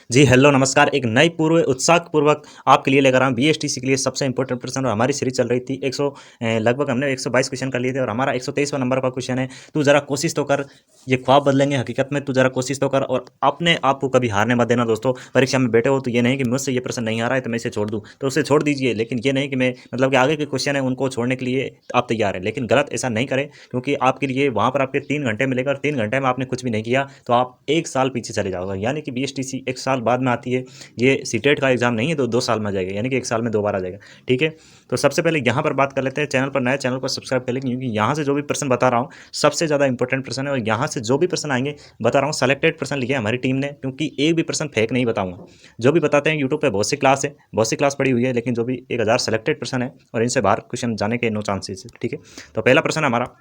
जी hello नमस्कार। एक नई पूर्व उत्साहपूर्वक आपके लिए लेकर आऊँ बीएसटीसी के लिए सबसे इंपॉर्टेंट प्रश्न। और हमारी सीरीज चल रही थी 100 लगभग हमने 122 क्वेश्चन कर लिए थे और हमारा 123वां नंबर का क्वेश्चन है। तू जरा कोशिश तो कर, ये ख्वाब बदलेंगे हकीकत में। तू जरा कोशिश तो कर और अपने आप को कभी हारने मत देना दोस्तों। परीक्षा में बैठे हो तो ये नहीं कि मुझसे ये प्रश्न नहीं आ रहा है तो मैं इसे छोड़ दूँ, तो उसे छोड़ दीजिए, लेकिन ये नहीं कि मैं मतलब कि आगे के क्वेश्चन है उनको छोड़ने के लिए आप तैयार हैं, लेकिन गलत ऐसा नहीं करें, क्योंकि आपके लिए वहाँ पर आपके 3 घंटे मिलेगा और 3 घंटे में आपने कुछ भी नहीं किया तो आप 1 साल पीछे चले जाओगे। यानी कि बीएसटीसी 1 साल बाद में आती है। ये सीटेट का एग्जाम नहीं है, तो 2 साल में आ जाएगा, यानी कि 1 साल में 2 बार आ जाएगा। ठीक है, तो सबसे पहले यहाँ पर बात कर लेते हैं। चैनल पर नए, चैनल को सब्सक्राइब कर लेंगे, क्योंकि यहाँ से जो भी प्रश्न बता रहा हूँ सबसे ज़्यादा इंपॉर्टेंट प्रश्न है। और यहाँ से जो भी प्रश्न आएंगे बता रहा हूँ सेलेक्टेड प्रश्न लिए हमारी टीम ने, क्योंकि एक भी प्रश्न फेक नहीं बताऊंगा। जो भी बताते हैं यूट्यूब पर बहुत सी क्लास है, बहुत सी क्लास पड़ी हुई है, लेकिन जो भी 1000 सेलेक्टेड प्रश्न है और इनसे बाहर क्वेश्चन जाने के नो चांसेस है। ठीक है, तो पहला प्रश्न हमारा,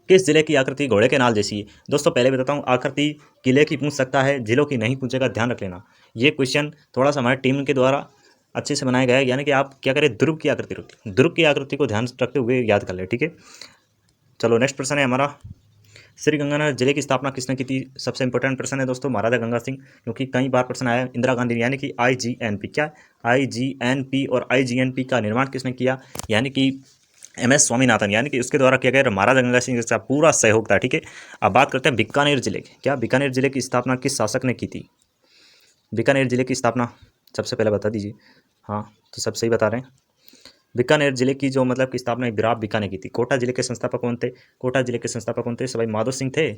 किस जिले की आकृति घोड़े के नाल जैसी है? दोस्तों पहले बताता हूँ, आकृति किले की पूछ सकता है, जिलों की नहीं पूछेगा, ध्यान रख लेना। ये क्वेश्चन थोड़ा सा हमारी टीम के द्वारा अच्छे से बनाया गया है, यानी कि आप क्या करें, ध्रुव की आकृति रखें, ध्रुव की आकृति को ध्यान रखते हुए याद कर ले। ठीक है, चलो नेक्स्ट प्रश्न है हमारा, श्री गंगानगर जिले की स्थापना किसने की थी? सबसे इंपॉर्टेंट प्रश्न है दोस्तों, महाराजा गंगा सिंह, क्योंकि कई बार प्रश्न आया। इंदिरा गांधी, यानी कि आईजीएनपी, क्या आईजीएनपी और आईजीएनपी का निर्माण किसने किया? यानी कि एमएस स्वामीनाथन, यानी कि उसके द्वारा किया गया। महाराजा गंगा सिंह का पूरा सहयोग था। ठीक है, अब बात करते हैं बीकानेर जिले की। क्या बीकानेर जिले की स्थापना किस शासक ने की थी? बीकानेर जिले की स्थापना सबसे पहले बता दीजिए। हाँ, तो सब सही बता रहे हैं। बीकानेर जिले की जो मतलब की स्थापना बिराप बीका ने की थी। कोटा जिले के संस्थापक कौन थे? कोटा जिले के संस्थापक कौन थे? सवाई माधो सिंह थे।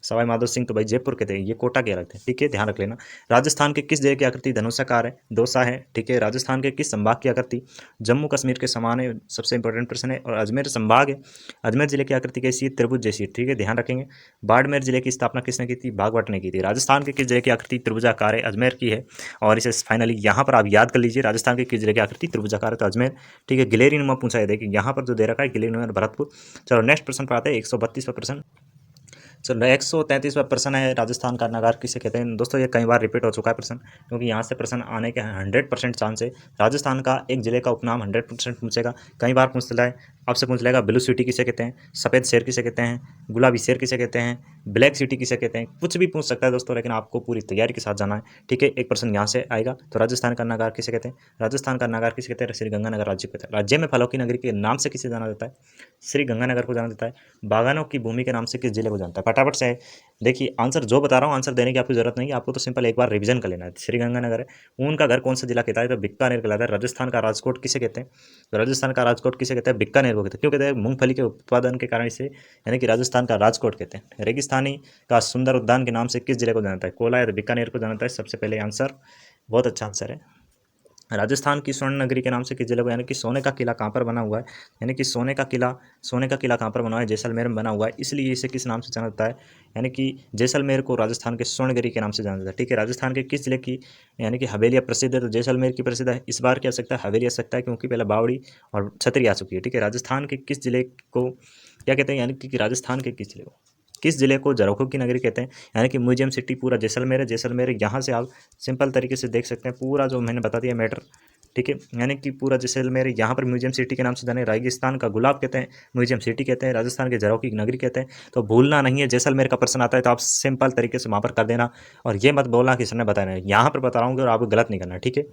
सवाई माधो सिंह तो भाई जयपुर के थे, ये कोटा के अलग थे। ठीक है, ध्यान रख लेना। राजस्थान के किस जिले की आकृति धनुषाकार है? दोसा है। ठीक है, राजस्थान के किस संभाग की आकृति जम्मू कश्मीर के समान है? सबसे इंपॉर्टेंट प्रश्न है। और अजमेर संभाग है, अजमेर जिले की आकृति कैसी है? त्रिभुज जैसी है। ठीक है, ध्यान रखेंगे। बाड़मेर जिले की स्थापना किसने की थी? बागवट ने की थी। राजस्थान के किस जिले की आकृति त्रिभुजाकार है? अजमेर की है। और इसे फाइनली यहाँ पर आप याद कर लीजिए, राजस्थान के किस जिले की आकृति त्रिभुजाकार है? तो अजमेर। ठीक है, गिलेरी नुमा पूछा है, देखिए यहाँ पर जो दे रखा है गिलेरी नुमा भरतपुर। चलो नेक्स्ट प्रश्न पर आते हैं, 132वां प्रश्न। चलो 133वां प्रश्न है, राजस्थान का नगार किसे कहते हैं? दोस्तों ये कई बार रिपीट हो चुका है प्रश्न, क्योंकि यहाँ से प्रश्न आने के 100% चांस है। राजस्थान का एक जिले का उपनाम 100% पूछेगा, कई बार पूछ लेगा है। आपसे पूछ लेगा ब्लू सिटी किसे कहते हैं, सफ़ेद शेर किसे कहते हैं, गुलाबी शेर किसे कहते हैं, ब्लैक सिटी किसे कहते हैं, कुछ भी पूछ सकता है दोस्तों, लेकिन आपको पूरी तैयारी के साथ जाना है। ठीक है, एक प्रश्न यहाँ से आएगा। तो राजस्थान का नगार किसे कहते हैं? राजस्थान का नगार किसे कहते हैं? श्री गंगानगर राज्य कहते हैं। राज्य में फलों की नगरी के नाम से किसे जाना जाता है? श्री गंगानगर को जाना जाता है। बागानों की भूमि के नाम से किस जिले को जानता है? फटाफट से देखिए, आंसर जो बता रहा हूँ, आंसर देने की आपको जरूरत नहीं है, आपको तो सिंपल एक बार रिवीजन कर लेना है। श्रीगंगानगर है। उनका घर कौन सा जिला कहता है? तो बीकानेर कहलाता है। राजस्थान का राजकोट किसे कहते हैं? तो राजस्थान का राजकोट किसे कहते हैं? बीकानेर को कहते हैं। क्यों कहते हैं? मूंगफली के उत्पादन के कारण इसे, यानी कि राजस्थान का राजकोट कहते हैं। रेगिस्तानी का सुंदर उद्यान के नाम से किस जिले को जानता है? कोला या तो बीकानेर को जानता है। सबसे पहले आंसर, बहुत अच्छा आंसर है। राजस्थान की स्वर्ण नगरी के नाम से किस जिले को, यानी कि सोने का किला कहाँ पर बना हुआ है? यानी कि सोने का किला कहाँ पर बना हुआ है? जैसलमेर में बना हुआ है, इसलिए इसे किस नाम से जाना जाता है? यानी कि जैसलमेर को राजस्थान के स्वर्णगिरी के नाम से जाना जाता है। ठीक है, राजस्थान के किस जिले की यानी कि हवेलियाँ प्रसिद्ध है? तो जैसलमेर की प्रसिद्ध है। इस बार क्या आ सकता है? हवेली आ सकता है, क्योंकि पहले बावड़ी और छतरी आ चुकी है। ठीक है, राजस्थान के किस जिले को क्या कहते हैं? यानी कि राजस्थान के किस जिले को झरोखों की नगरी कहते हैं? यानी कि म्यूजियम सिटी पूरा जैसलमेर है। जैसलमेर यहाँ से आप सिंपल तरीके से देख सकते हैं, पूरा जो मैंने बता दिया मैटर। ठीक है, यानी कि पूरा जैसलमेर यहाँ पर म्यूजियम सिटी के नाम से जाने। राजस्थान का गुलाब कहते हैं, म्यूजियम सिटी कहते हैं। राजस्थान के झरोखी की नगरी कहते हैं। तो भूलना नहीं है, जैसलमेर का प्रश्न आता है तो आप सिंपल तरीके से वहाँ पर कर देना, और ये मत बोलना कि सर ने बताया नहीं। यहाँ पर बता रहा हूँ और आपको गलत नहीं करना। ठीक है,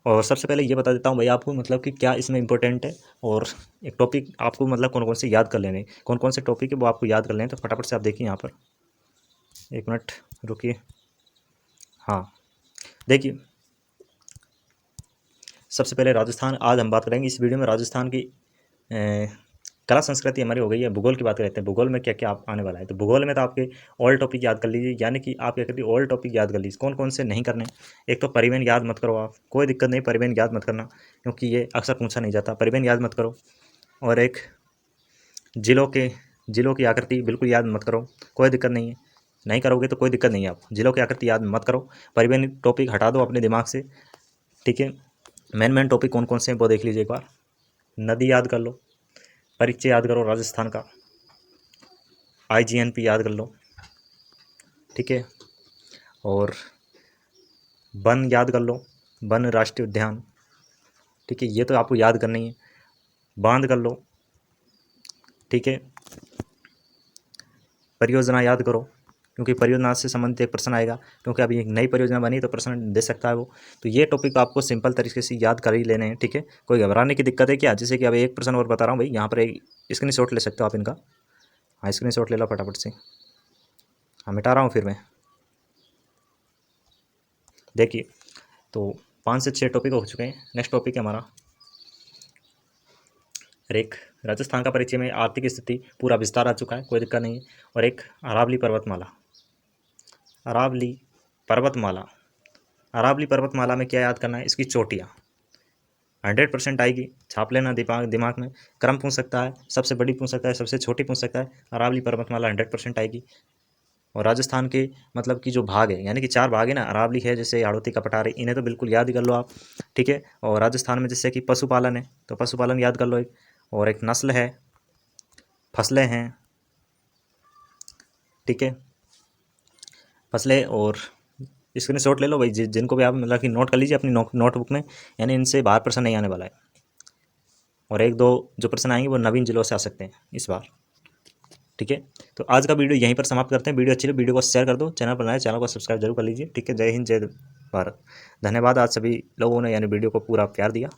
और सबसे पहले ये बता देता हूँ भाई आपको, मतलब कि क्या इसमें इंपॉर्टेंट है, और एक टॉपिक आपको मतलब कौन कौन से याद कर लेने, कौन कौन से टॉपिक है वो आपको याद कर लें। तो फटाफट से आप देखिए यहाँ पर, एक मिनट रुकिए। हाँ, देखिए, सबसे पहले राजस्थान आज हम बात करेंगे इस वीडियो में। राजस्थान की कला संस्कृति हमारी हो गई है। भूगोल की बात करते हैं, भूगोल में क्या क्या आने वाला है। तो भूगोल में तो आपके ऑल टॉपिक याद कर लीजिए, यानी कि आप क्या करते ऑल टॉपिक याद कर लीजिए। कौन कौन से नहीं करने? एक तो परिवहन याद मत करो आप, कोई दिक्कत नहीं, परिवहन याद मत करना, क्योंकि ये अक्सर पूछा नहीं जाता। परिवहन याद मत करो। और एक जिलों की आकृति बिल्कुल याद मत करो, कोई दिक्कत नहीं है, नहीं करोगे तो कोई दिक्कत नहीं है। आप जिलों की आकृति याद मत करो, परिवहन टॉपिक हटा दो अपने दिमाग से। ठीक है, मेन टॉपिक कौन कौन से हैं वो देख लीजिए एक बार। नदी याद कर लो, परिचय याद करो राजस्थान का, आईजीएनपी याद कर लो। ठीक है, और वन याद कर लो, वन राष्ट्रीय उद्यान। ठीक है, ये तो आपको याद करनी है। बांध कर लो। ठीक है, परियोजना याद करो, क्योंकि परियोजना से संबंधित एक प्रश्न आएगा, क्योंकि अभी एक नई परियोजना बनी तो प्रश्न दे सकता है वो। तो ये टॉपिक आपको सिंपल तरीके से याद कर ही लेने हैं, ठीक है। कोई घबराने की दिक्कत है क्या? जैसे कि अब एक प्रश्न और बता रहा हूँ भाई, यहाँ पर एक स्क्रीनशॉट ले सकते हो आप इनका। हाँ, स्क्रीनशॉट ले लो फटाफट से। हाँ, मिटा रहा हूँ फिर मैं। देखिए, तो 5 से 6 टॉपिक हो चुके हैं। नेक्स्ट टॉपिक है हमारा एक राजस्थान का परिचय में आर्थिक स्थिति पूरा विस्तार आ चुका है, कोई दिक्कत नहीं है। और एक अरावली पर्वतमाला। अरावली पर्वतमाला, अरावली पर्वतमाला में क्या याद करना है? इसकी चोटियाँ 100% आएगी, छाप लेना दिमाग में। क्रम पूछ सकता है, सबसे बड़ी पूछ सकता है, सबसे छोटी पूछ सकता है। अरावली पर्वतमाला 100% आएगी। और राजस्थान के मतलब कि जो भाग है, यानी कि 4 भाग है ना, अरावली है, जैसे हाड़ौती का पठार है, इन्हें तो बिल्कुल याद ही कर लो आप, ठीक है। और राजस्थान में जैसे कि पशुपालन है, तो पशुपालन याद कर लो एक। और एक नस्ल है, फसलें हैं, ठीक है, फसलें। और स्क्रीनशॉट ले लो भाई, जिनको भी आप मतलब कि नोट कर लीजिए अपनी नोटबुक में, यानी इनसे बाहर प्रश्न नहीं आने वाला है। और एक दो जो प्रश्न आएंगे वो नवीन जिलों से आ सकते हैं इस बार, ठीक है। तो आज का वीडियो यहीं पर समाप्त करते हैं। वीडियो अच्छी लगी वीडियो को शेयर कर दो, चैनल पर नए चैनल को सब्सक्राइब जरूर कर लीजिए, ठीक है। जय हिंद, जय भारत। धन्यवाद, आज सभी लोगों ने यानी वीडियो को पूरा प्यार दिया।